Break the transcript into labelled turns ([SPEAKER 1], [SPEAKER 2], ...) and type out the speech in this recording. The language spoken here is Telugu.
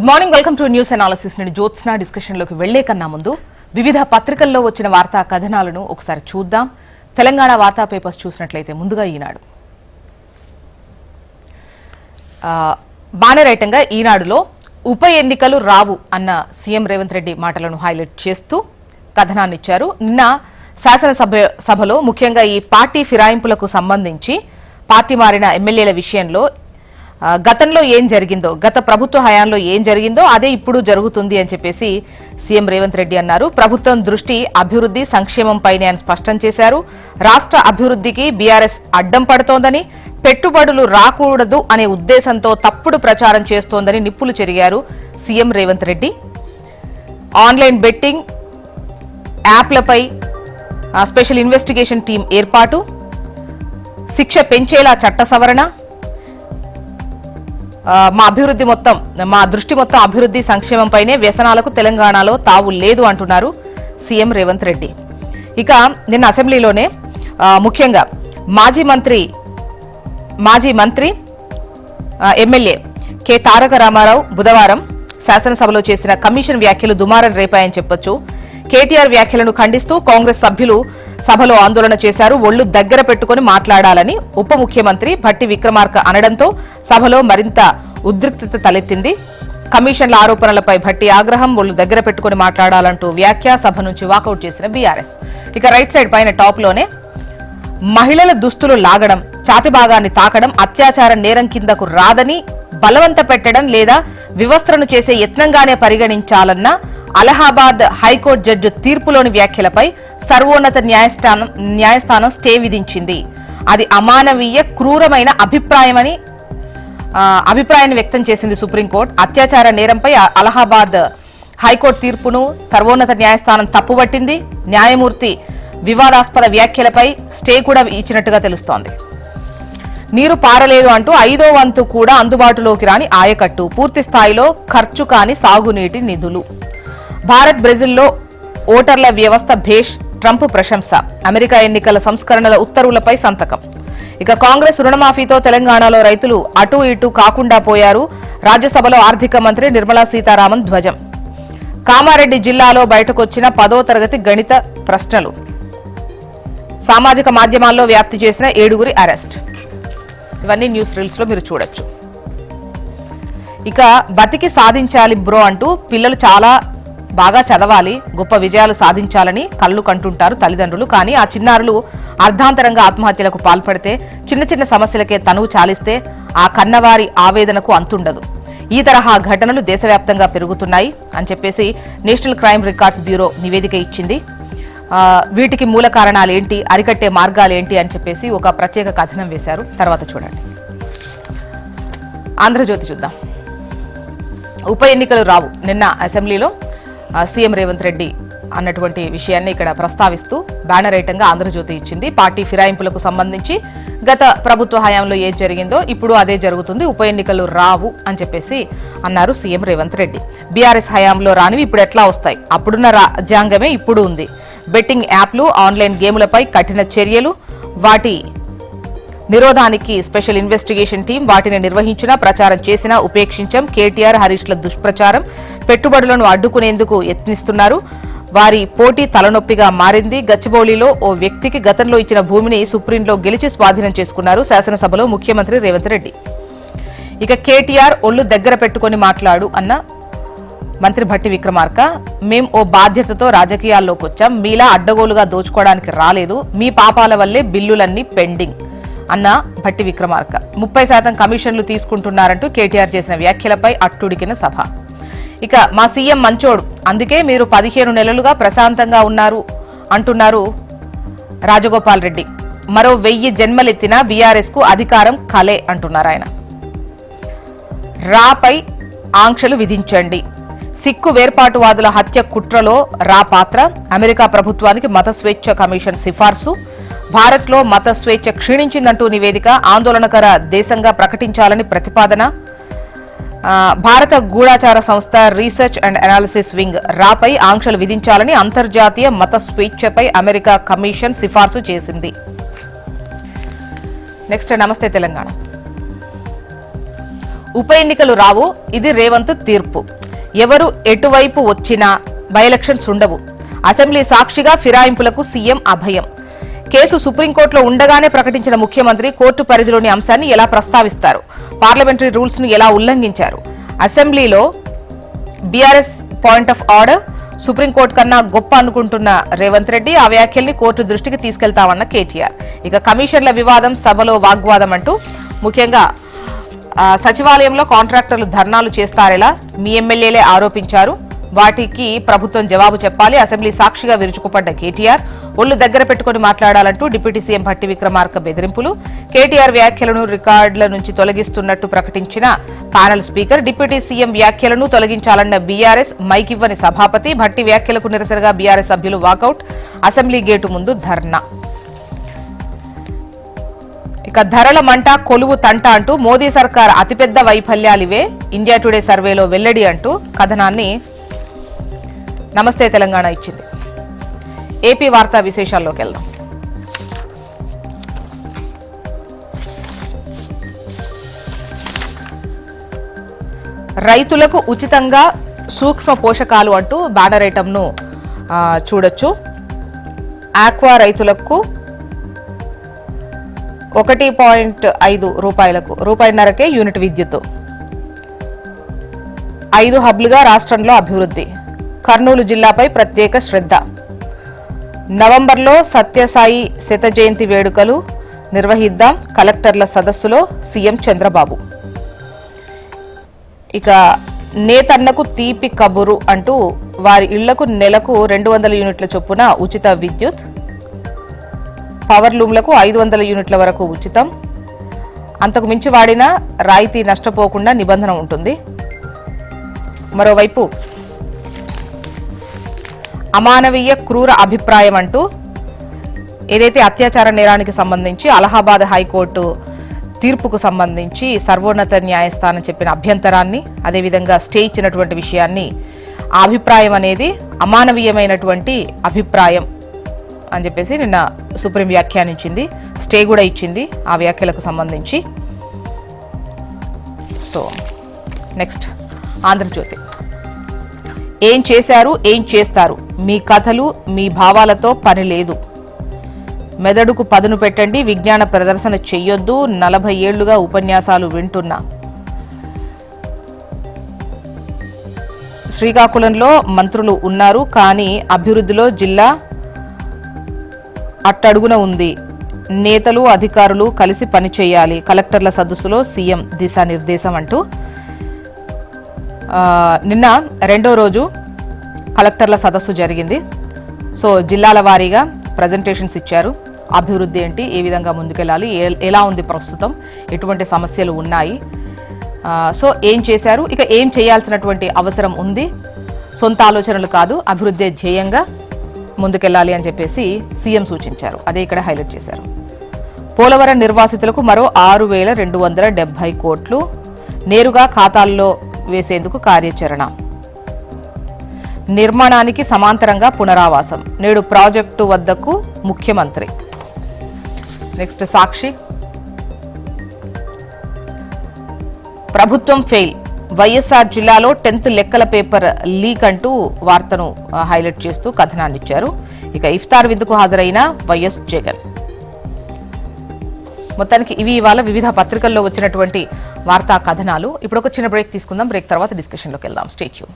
[SPEAKER 1] Good morning, welcome to news analysis. నేను జ్యోత్స్న. డిస్కషన్లోకి వెళ్లే కన్నా ముందు వివిధ పత్రికల్లో వచ్చిన వార్తా కథనాలను ఒకసారి చూద్దాం. తెలంగాణ వార్తా పేపర్స్ చూసినట్లయితే ముందుగా ఈనాడు బ్యానర్ ఐటంగా ఈనాడులో ఉప ఎన్నికలు రావు అన్న సీఎం రేవంత్ రెడ్డి మాటలను హైలైట్ చేస్తూ కథనాన్ని ఇచ్చారు. నిన్న శాసనసభలో ముఖ్యంగా ఈ పార్టీ ఫిరాయింపులకు సంబంధించి పార్టీ మారిన ఎమ్మెల్యేల విషయంలో గతంలో ఏం జరిగిందో, గత ప్రభుత్వ హయాంలో ఏం జరిగిందో అదే ఇప్పుడు జరుగుతుంది అని చెప్పేసి సీఎం రేవంత్ రెడ్డి అన్నారు. ప్రభుత్వం దృష్టి అభివృద్ధి సంక్షేమంపైనే అని స్పష్టం చేశారు. రాష్ట్ర అభివృద్ధికి బీఆర్ఎస్ అడ్డం పడుతోందని, పెట్టుబడులు రాకూడదు అనే ఉద్దేశంతో తప్పుడు ప్రచారం చేస్తోందని నిప్పులు చెరిగారు CM Revanth Reddy. Online betting యాప్లపై స్పెషల్ ఇన్వెస్టిగేషన్ టీం ఏర్పాటు, శిక్ష పెంచేలా చట్ట సవరణ, మా దృష్టి మొత్తం అభివృద్ధి సంక్షేమంపైనే, వ్యసనాలకు తెలంగాణలో తావు లేదు అంటున్నారు సీఎం రేవంత్ రెడ్డి. ఇక నిన్న అసెంబ్లీలోనే ముఖ్యంగా మాజీ మంత్రి ఎమ్మెల్యే కె తారక రామారావు బుధవారం శాసనసభలో చేసిన కమిషన్ వ్యాఖ్యలు దుమారం రేపాయని చెప్పొచ్చు. కేటీఆర్ వ్యాఖ్యలను ఖండిస్తూ కాంగ్రెస్ సభ్యులు సభలో ఆందోళన చేశారు. ఒళ్లు దగ్గర పెట్టుకుని మాట్లాడాలని ఉప ముఖ్యమంత్రి భట్టి విక్రమార్క అనడంతో సభలో మరింత ఉద్రిక్తత తలెత్తింది. కమిషన్ల ఆరోపణలపై భట్టి ఆగ్రహం, ఒళ్లు దగ్గర పెట్టుకుని మాట్లాడాలంటూ వ్యాఖ్య, సభ నుంచి వాకౌట్ చేసిన బీఆర్ఎస్. ఇక రైట్ సైడ్ పైన టాప్ లోనే మహిళల దుస్తులు లాగడం, ఛాతి భాగాన్ని తాకడం అత్యాచార నేరం కిందకు రాదని బలవంత పెట్టడం లేదా వివస్త్రను చేసే యత్నంగానే పరిగణించాలన్న అలహాబాద్ హైకోర్టు జడ్జి తీర్పులోని వ్యాఖ్యలపై సర్వోన్నత న్యాయస్థానం స్టే విధించింది. అది అమానవీయ క్రూరమైన అభిప్రాయాన్ని వ్యక్తం చేసింది సుప్రీంకోర్టు. అత్యాచార నేరంపై అలహాబాద్ హైకోర్టు తీర్పును సర్వోన్నత న్యాయస్థానం తప్పుపట్టింది. న్యాయమూర్తి వివాదాస్పద వ్యాఖ్యలపై స్టే కూడా ఇచ్చినట్టుగా తెలుస్తోంది. నీరు పారలేదు అంటూ 5వ వంతు కూడా అందుబాటులోకి రాని ఆయకట్టు, పూర్తి స్థాయిలో ఖర్చు కాని సాగునీటి నిధులు. భారత్ బ్రెజిల్లో ఓటర్ల వ్యవస్థ భేష్, ట్రంప్ ప్రశంస. అమెరికా ఎన్నికల సంస్కరణల ఉత్తర్వులపై సంతకం. ఇక కాంగ్రెస్ రుణమాఫీతో తెలంగాణలో రైతులు అటూ ఇటూ కాకుండా పోయారు. రాజ్యసభలో ఆర్థిక మంత్రి నిర్మలా సీతారామన్ ధ్వజం. కామారెడ్డి జిల్లాలో బయటకొచ్చిన 10వ తరగతి గణిత ప్రశ్నలు. సామాజిక మాధ్యమాల్లో వ్యాప్తి చేసిన 7గురి అరెస్ట్. ఇవన్నీ న్యూస్ రీల్స్ లో మీరు చూడొచ్చు. ఇక బతికి సాధించాలి బ్రో అంటూ పిల్లలు చాలా బాగా చదవాలి, గొప్ప విజయాలు సాధించాలని కళ్ళు కంటుంటారు తల్లిదండ్రులు. కానీ ఆ చిన్నారులు అర్ధాంతరంగా ఆత్మహత్యలకు పాల్పడితే, చిన్న చిన్న సమస్యలకే తనువు చాలిస్తే ఆ కన్నవారి ఆవేదనకు అంతుండదు. ఈ తరహా ఘటనలు దేశవ్యాప్తంగా పెరుగుతున్నాయి అని చెప్పేసి నేషనల్ క్రైమ్ రికార్డ్స్ బ్యూరో నివేదిక ఇచ్చింది. వీటికి మూల కారణాలు ఏంటి, అరికట్టే మార్గాలు ఏంటి అని చెప్పేసి ఒక ప్రత్యేక కథనం వేశారు. తర్వాత చూడండి. ఆంధ్రజ్యోతి చూద్దాం. ఉప ఎన్నికలు రావు. నిన్న అసెంబ్లీలో సీఎం రేవంత్ రెడ్డి అన్నటువంటి విషయాన్ని ఇక్కడ ప్రస్తావిస్తూ బ్యానర్ ఐటంగా ఆంధ్రజ్యోతి ఇచ్చింది. పార్టీ ఫిరాయింపులకు సంబంధించి గత ప్రభుత్వ హయాంలో ఏం జరిగిందో ఇప్పుడు అదే జరుగుతుంది, ఉప ఎన్నికలు రావు అని చెప్పేసి అన్నారు సీఎం రేవంత్ రెడ్డి. బీఆర్ఎస్ హయాంలో రానివి ఇప్పుడు ఎట్లా వస్తాయి, అప్పుడున్న రాజ్యాంగమే ఇప్పుడు ఉంది. బెట్టింగ్ యాప్లు, ఆన్లైన్ గేములపై కఠిన చర్యలు, వాటి నిరోధానికి స్పెషల్ ఇన్వెస్టిగేషన్ టీం, వాటిని నిర్వహించినా ప్రచారం చేసినా ఉపేక్షించం. కేటీఆర్ హరీష్ల దుష్ప్రచారం, పెట్టుబడులను అడ్డుకునేందుకు యత్నిస్తున్నారు. వారి పోటీ తలనొప్పిగా మారింది. గచ్చిబౌలిలో ఓ వ్యక్తికి గతంలో ఇచ్చిన భూమిని సుప్రీంలో గెలిచి స్వాధీనం చేసుకున్నారు శాసనసభలో ముఖ్యమంత్రి రేవంత్ రెడ్డి. ఇక కేటీఆర్ ఒళ్లు దగ్గర పెట్టుకుని మాట్లాడు అన్న మంత్రి భట్టి విక్రమార్క. మేం ఓ బాధ్యతతో రాజకీయాల్లోకి వచ్చాం, మీలా అడ్డగోలుగా దోచుకోవడానికి రాలేదు, మీ పాపాల వల్లే బిల్లులన్నీ పెండింగ్ అన్న భట్టి విక్రమార్క. 30% కమిషన్లు తీసుకుంటున్నారంటూ కేటీఆర్ చేసిన వ్యాఖ్యలపై అట్టుడికిన సభ. ఇక మా సీఎం మంచోడు, అందుకే మీరు 15 నెలలుగా ప్రశాంతంగా ఉన్నారు అంటున్నారు రాజగోపాల్ రెడ్డి. మరో 1000 జన్మలెత్తిన బీఆర్ఎస్ కు అధికారం కలే అంటున్నారు ఆయన. రాపై ఆంక్షలు విధించండి. సిక్కు వేర్పాటువాదుల హత్య కుట్రలో రా పాత్ర. అమెరికా ప్రభుత్వానికి మత స్వేచ్ఛ కమిషన్ సిఫార్సు. భారత్లో మత స్వేచ్ఛ క్షీణించిందంటూ నివేదిక. ఆందోళనకర దేశంగా ప్రకటించాలని ప్రతిపాదన. భారత గూఢాచార సంస్థ రీసెర్చ్ అండ్ అనాలిసిస్ వింగ్ రాపై ఆంక్షలు విధించాలని అంతర్జాతీయ మత స్వేచ్ఛపై అమెరికా కమిషన్ సిఫార్సు చేసింది. నెక్స్ట్ నమస్తే తెలంగాణ. ఉప ఎన్నికలు రావు, ఇది రేవంత్ తీర్పు. ఎవరు ఎటువైపు వచ్చినా బై ఎలక్షన్స్ ఉండవు. అసెంబ్లీ సాక్షిగా ఫిరాయింపులకు సీఎం అభయం. కేసు సుప్రీంకోర్టులో ఉండగానే ప్రకటించిన ముఖ్యమంత్రి కోర్టు పరిధిలోని అంశాన్ని ఎలా ప్రస్తావిస్తారు? పార్లమెంటరీ రూల్స్ ను ఎలా ఉల్లంఘించారు? అసెంబ్లీలో BRS point of order supreme court కన్నా గొప్ప అనుకుంటున్న రేవంత్ రెడ్డి ఆ వ్యాఖ్యల్ని కోర్టు దృష్టికి తీసుకెళ్తామన్న కేటీఆర్. ఇక కమిషన్ల వివాదం, సభలో వాగ్వాదం అంటూ ముఖ్యంగా సచివాలయంలో కాంట్రాక్టర్లు ధర్నాలు చేస్తారెలా మీ ఎమ్మెల్యేలే ఆరోపించారు. వాటికి ప్రభుత్వం జవాబు చెప్పాలి. అసెంబ్లీ సాక్షిగా విరుచుకుపడ్డ కేటీఆర్ ఒళ్లు దగ్గర పెట్టుకుని మాట్లాడాలంటూ డిప్యూటీ సీఎం భట్టి విక్రమార్క బెదిరింపులు. కేటీఆర్ వ్యాఖ్యలను రికార్డుల నుంచి తొలగిస్తున్నట్టు ప్రకటించిన ప్యానెల్ స్పీకర్. డిప్యూటీ సీఎం వ్యాఖ్యలను తొలగించాలన్న బీఆర్ఎస్, మైక్ ఇవ్వని సభాపతి. భట్టి వ్యాఖ్యలకు నిరసనగా బీఆర్ఎస్ సభ్యులు వాకౌట్. అసెంబ్లీ గేటు ముందు ధర్నా. ఇక ధరల మంట, కొలువు తంట అంటూ మోదీ సర్కార్ అతిపెద్ద వైఫల్యాలివే ఇండియా టుడే సర్వేలో వెల్లడి అంటూ కథనాన్ని నమస్తే తెలంగాణ ఇచ్చింది. ఏపీ వార్తా విశేషాల్లోకి వెళ్దాం. రైతులకు ఉచితంగా సూక్ష్మ పోషకాలు అంటూ బ్యానర్ ఐటమ్ను చూడొచ్చు. ఆక్వా రైతులకు 1.5 రూపాయలకు రూపాయిన్నరకే యూనిట్ విద్యుత్. 5 హబ్లుగా రాష్ట్రంలో అభివృద్ధి. కర్నూలు జిల్లాపై ప్రత్యేక శ్రద్ధ. నవంబర్లో సత్యసాయి శత జయంతి వేడుకలు నిర్వహిద్దాం. కలెక్టర్ల సదస్సులో సీఎం చంద్రబాబు. ఇక నేతన్నకు తీపి కబురు అంటూ వారి ఇళ్లకు నెలకు 200 యూనిట్ల చొప్పున ఉచిత విద్యుత్. పవర్ లూమ్లకు 500 యూనిట్ల వరకు ఉచితం. అంతకు మించి వాడినా రాయితీ నష్టపోకుండా నిబంధన ఉంటుంది. మరోవైపు అమానవీయ క్రూర అభిప్రాయం అంటూ ఏదైతే అత్యాచార నేరానికి సంబంధించి అలహాబాద్ హైకోర్టు తీర్పుకు సంబంధించి సర్వోన్నత న్యాయస్థానం చెప్పిన అభ్యంతరాన్ని, అదేవిధంగా స్టే ఇచ్చినటువంటి విషయాన్ని, ఆ అభిప్రాయం అనేది అమానవీయమైనటువంటి అభిప్రాయం అని చెప్పేసి నిన్న సుప్రీం వ్యాఖ్యానించింది. స్టే కూడా ఇచ్చింది ఆ వ్యాఖ్యలకు సంబంధించి. So next Andhrajyothy. ఏం చేశారు, ఏం చేస్తారు, మీ కథలు మీ భావాలతో పని లేదు. మెదడుకు పదును పెట్టండి, విజ్ఞాన ప్రదర్శన చెయ్యొద్దు. 40 ఏళ్లుగా ఉపన్యాసాలు వింటున్నా. శ్రీకాకుళంలో మంత్రులు ఉన్నారు, కానీ అభివృద్ధిలో జిల్లా అట్టడుగున ఉంది. నేతలు అధికారులు కలిసి పనిచేయాలి. కలెక్టర్ల సదస్సులో సీఎం దిశానిర్దేశం అంటూ నిన్న 2వ రోజు కలెక్టర్ల సదస్సు జరిగింది. సో జిల్లాల వారీగా ప్రజెంటేషన్స్ ఇచ్చారు. అభివృద్ధి ఏంటి, ఏ విధంగా ముందుకెళ్ళాలి, ఎలా ఉంది ప్రస్తుతం, ఎటువంటి సమస్యలు ఉన్నాయి, సో ఏం చేశారు, ఇక ఏం చేయాల్సినటువంటి అవసరం ఉంది, సొంత ఆలోచనలు కాదు అభివృద్ధి ధ్యేయంగా ముందుకెళ్లాలి అని చెప్పేసి సీఎం సూచించారు. అదే ఇక్కడ హైలైట్ చేశారు. పోలవరం నిర్వాసితులకు మరో 6,270 కోట్లు నేరుగా ఖాతాల్లో వేసేందుకు కార్యాచరణ. నిర్మాణానికి సమాంతరంగా పునరావాసం. నేడు ప్రాజెక్టు వద్దకు ముఖ్యమంత్రి. నెక్స్ట్ సాక్షి. ప్రభుత్వం ఫెయిల్, వైఎస్ఆర్ జిల్లాలో 10th లెక్కల పేపర్ లీక్ అంటూ వార్తను హైలైట్ చేస్తూ కథనాన్ని ఇచ్చారు. ఇక ఇఫ్తార్ విందుకు హాజరైన వైఎస్ జగన్. మొత్తానికి ఇవి ఇవాళ వివిధ పత్రికల్లో వచ్చినటువంటి వార్తా కథనాలు. ఇప్పుడు ఒక చిన్న బ్రేక్ తీసుకుందాం. బ్రేక్ తర్వాత డిస్కషన్లోకి వెళ్దాం. Stay tune.